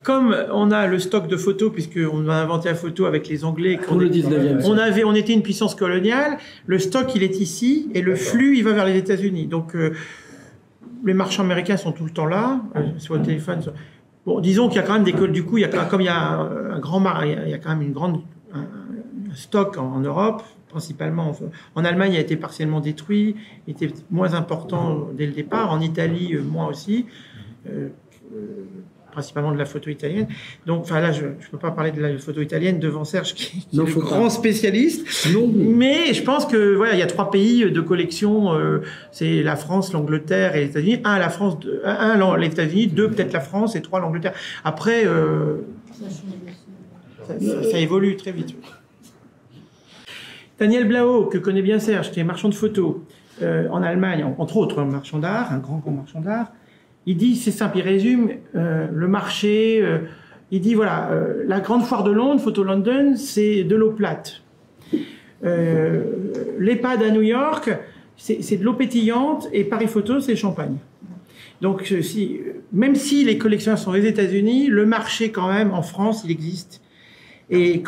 Comme on a le stock de photos, puisqu'on a inventé la photo avec les Anglais, pour le 19e siècle. On était une puissance coloniale, le stock il est ici et le flux il va vers les États-Unis. Donc les marchands américains sont tout le temps là, soit au téléphone. Soit... Bon, disons qu'il y a quand même des du coup, comme il y a un grand il y a quand même un stock en Europe, principalement en Allemagne, il a été partiellement détruit, il était moins important dès le départ, en Italie moins aussi. Principalement de la photo italienne. Donc, enfin là, je ne peux pas parler de la photo italienne devant Serge, qui est le grand spécialiste. Non. Mais je pense que voilà, il y a 3 pays de collection. C'est la France, l'Angleterre et les États-Unis. Les États-Unis, 2 peut-être la France et 3 l'Angleterre. Après, ça évolue très vite. Daniel Blau, que connaît bien Serge, qui est marchand de photos en Allemagne, entre autres marchand d'art, un grand marchand d'art. Il dit, c'est simple, il résume le marché. Il dit, voilà, la grande foire de Londres, Photo London, c'est de l'eau plate. L'EHPAD à New York, c'est de l'eau pétillante, et Paris Photo, c'est le champagne. Donc, même si les collectionneurs sont aux États-Unis, le marché, quand même, en France, il existe. Et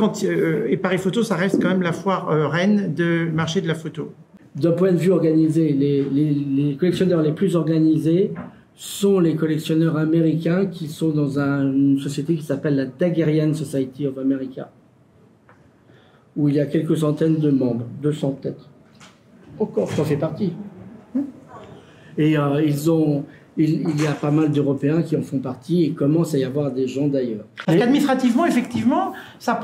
Paris Photo, ça reste quand même la foire reine du marché de la photo. D'un point de vue organisé, les collectionneurs les plus organisés sont les collectionneurs américains qui sont dans une société qui s'appelle la Daguerrean Society of America, où il y a quelques centaines de membres, 200 peut-être. Encore, j'en fais partie. Et il y a pas mal d'Européens qui en font partie et commence à y avoir des gens d'ailleurs. Parce qu'administrativement, effectivement, ça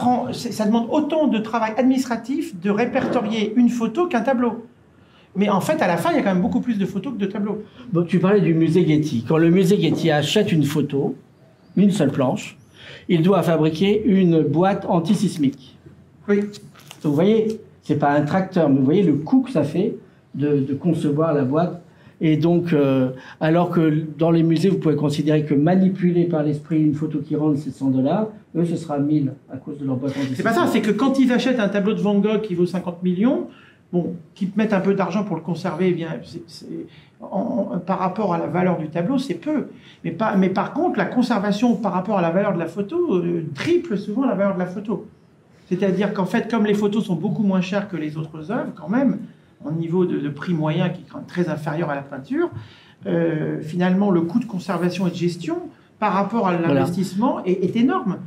demande autant de travail administratif de répertorier une photo qu'un tableau. Mais en fait, à la fin, il y a quand même beaucoup plus de photos que de tableaux. Bon, tu parlais du musée Getty. Quand le musée Getty achète une photo, une seule planche, il doit fabriquer une boîte antisismique. Oui. Donc, vous voyez, c'est pas un tracteur, mais vous voyez le coût que ça fait de concevoir la boîte. Et donc, alors que dans les musées, vous pouvez considérer que manipuler par l'esprit une photo qui rentre, c'est $100, eux, ce sera 1000 à cause de leur boîte antisismique. C'est pas ça, c'est que quand ils achètent un tableau de Van Gogh qui vaut 50 millions, bon, qu'ils mettent un peu d'argent pour le conserver, eh bien, par rapport à la valeur du tableau, c'est peu. Mais par contre, la conservation par rapport à la valeur de la photo triple souvent la valeur de la photo. C'est-à-dire qu'en fait, comme les photos sont beaucoup moins chères que les autres œuvres, quand même, en niveau de prix moyen qui est très inférieur à la peinture, finalement, le coût de conservation et de gestion par rapport à l'investissement est énorme.